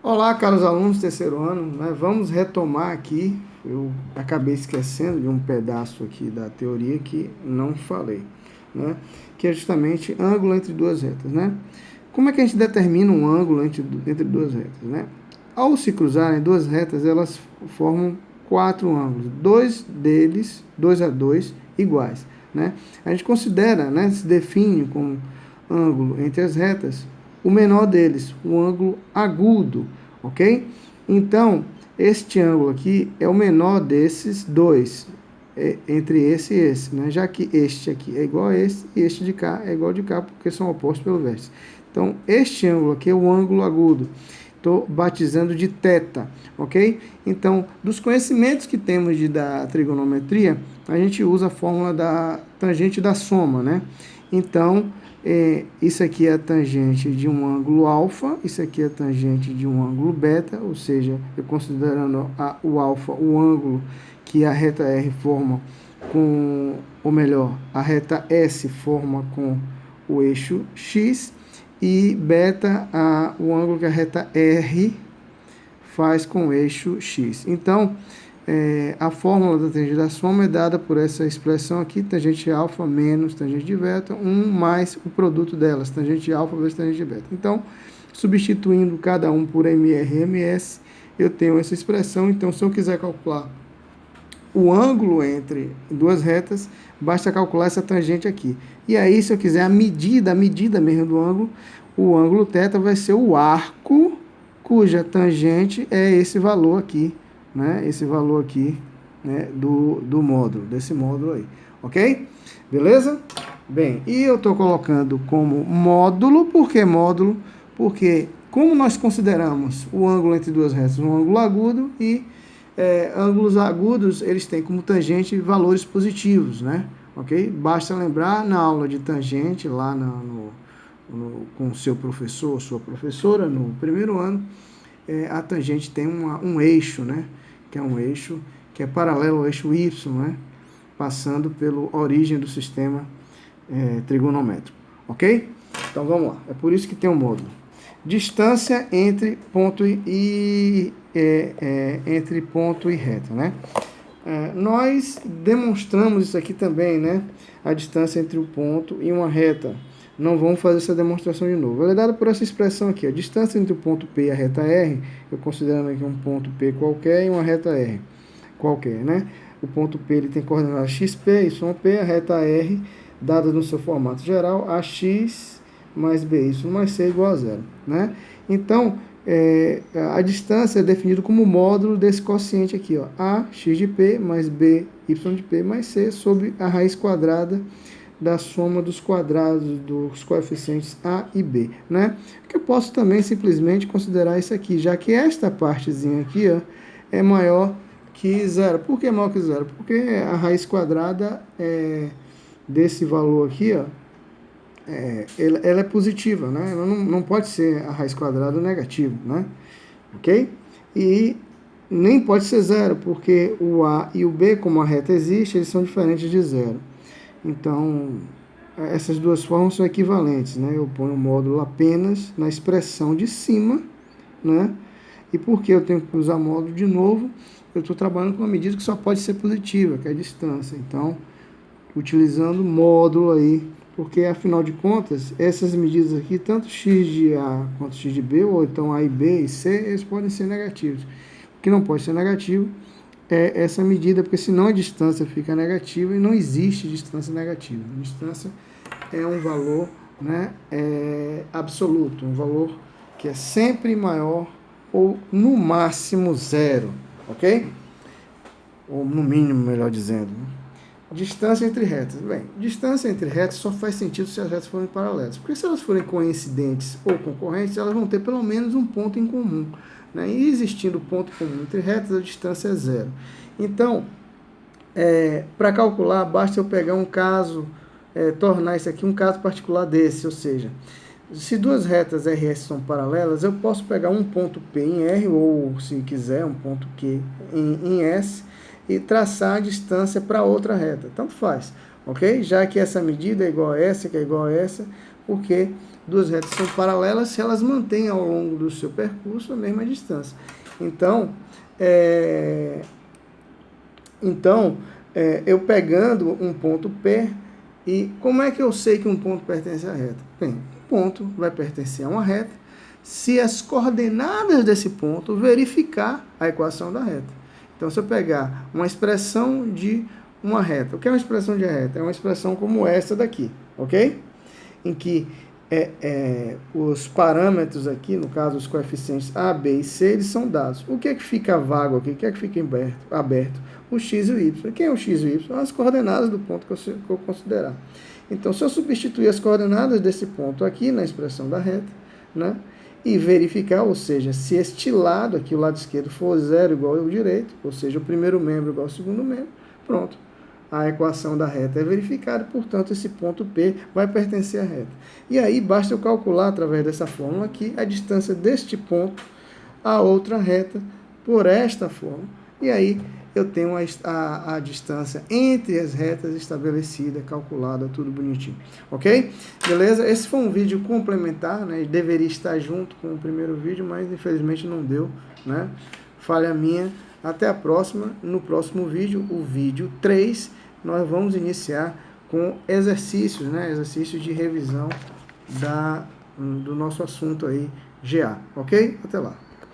Olá, caros alunos do terceiro ano, né? Vamos retomar aqui, eu acabei esquecendo de um pedaço aqui da teoria que não falei, né? Que é justamente ângulo entre duas retas, né? Como é que a gente determina um ângulo entre duas retas, né? Ao se cruzarem duas retas, elas formam quatro ângulos, dois deles, 2 a 2, iguais, né? A gente considera, né, se define como ângulo entre as retas o menor deles, o ângulo agudo, ok? Então, este ângulo aqui é o menor desses dois, entre esse e esse, né? Já que este aqui é igual a esse e este de cá é igual de cá, porque são opostos pelo vértice. Então, este ângulo aqui é o ângulo agudo. Estou batizando de θ, ok? Então, dos conhecimentos que temos da trigonometria, a gente usa a fórmula da tangente da soma, né? Então, isso aqui é a tangente de um ângulo alfa, isso aqui é a tangente de um ângulo beta, ou seja, eu considerando o alfa o ângulo que a reta R forma com, ou melhor, a reta S forma com o eixo X, e beta o ângulo que a reta R faz com o eixo X. Então, a fórmula da tangente da soma é dada por essa expressão aqui, tangente alfa menos tangente de beta, 1 mais o produto delas, tangente alfa vezes tangente de beta. Então, substituindo cada um por MR e MS, eu tenho essa expressão. Então, se eu quiser calcular o ângulo entre duas retas, basta calcular essa tangente aqui. E aí, se eu quiser a medida mesmo do ângulo, o ângulo θ vai ser o arco cuja tangente é esse valor aqui, né? Esse valor aqui, né, do módulo, desse módulo aí, ok? Beleza? Bem, e eu estou colocando como módulo, por que módulo? Porque como nós consideramos o ângulo entre duas retas um ângulo agudo, e ângulos agudos, eles têm como tangente valores positivos, né? Ok? Basta lembrar na aula de tangente, lá com seu professor ou sua professora, no primeiro ano, a tangente tem um eixo, né? Que é um eixo que é paralelo ao eixo Y, né? Passando pela origem do sistema trigonométrico, ok? Então vamos lá, é por isso que tem um módulo. Distância entre ponto entre ponto e reta, né? Nós demonstramos isso aqui também, né? A distância entre o ponto e uma reta. Não vamos fazer essa demonstração de novo. Ela é dada por essa expressão aqui, a distância entre o ponto P e a reta R, eu considerando aqui um ponto P qualquer e uma reta R qualquer, né? O ponto P ele tem coordenadas XP e YP, a reta R, dada no seu formato geral, AX mais BY mais C igual a zero, né? Então, a distância é definida como módulo desse quociente aqui, ó, AX de P mais BY de P mais C sobre a raiz quadrada da soma dos quadrados dos coeficientes A e B, né? Que eu posso também simplesmente considerar isso aqui, já que esta partezinha aqui, ó, é maior que zero. Por que maior que zero? Porque a raiz quadrada desse valor aqui, ó, ela é positiva, né? Ela não pode ser a raiz quadrada negativa, né? Ok? E nem pode ser zero, porque o A e o B, como a reta existe, eles são diferentes de zero. Então, essas duas formas são equivalentes, né? Eu ponho o módulo apenas na expressão de cima, né? E por que eu tenho que usar módulo de novo? Eu estou trabalhando com uma medida que só pode ser positiva, que é a distância. Então, utilizando módulo aí, porque afinal de contas, essas medidas aqui, tanto x de A quanto x de B, ou então A e B e C, eles podem ser negativos. O que não pode ser negativo é essa medida, porque senão a distância fica negativa e não existe distância negativa. A distância é um valor, né, absoluto, um valor que é sempre maior ou no máximo zero, ok? Ou no mínimo, melhor dizendo, né? Distância entre retas. Bem, distância entre retas só faz sentido se as retas forem paralelas. Porque se elas forem coincidentes ou concorrentes, elas vão ter pelo menos um ponto em comum, né? E existindo ponto comum entre retas, a distância é zero. Então, para calcular, basta eu pegar um caso, tornar isso aqui um caso particular desse, ou seja, se duas retas RS são paralelas, eu posso pegar um ponto P em R, ou se quiser, um ponto Q em S, e traçar a distância para outra reta. Tanto faz, ok? Já que essa medida é igual a essa, que é igual a essa, porque duas retas são paralelas se elas mantêm ao longo do seu percurso a mesma distância. Então, eu pegando um ponto P, e como é que eu sei que um ponto pertence à reta? Bem, um ponto vai pertencer a uma reta se as coordenadas desse ponto verificar a equação da reta. Então, se eu pegar uma expressão de uma reta, o que é uma expressão de reta? É uma expressão como essa daqui, ok? Em que os parâmetros aqui, no caso os coeficientes A, B e C, eles são dados. O que é que fica vago aqui? O que é que fica aberto? O x e o y. Quem é o x e o y? São as coordenadas do ponto que eu considerar. Então, se eu substituir as coordenadas desse ponto aqui na expressão da reta, né, e verificar, ou seja, se este lado aqui, o lado esquerdo, for 0 igual ao direito, ou seja, o primeiro membro igual ao segundo membro, pronto. A equação da reta é verificada, portanto, esse ponto P vai pertencer à reta. E aí, basta eu calcular, através dessa fórmula aqui, a distância deste ponto a outra reta por esta forma. E aí, eu tenho a distância entre as retas estabelecida, calculada, tudo bonitinho. Ok? Beleza? Esse foi um vídeo complementar, né? Ele deveria estar junto com o primeiro vídeo, mas infelizmente não deu, né? Falha minha. Até a próxima. No próximo vídeo, o vídeo 3, nós vamos iniciar com exercícios, né? Exercícios de revisão do nosso assunto aí, GA. Ok? Até lá.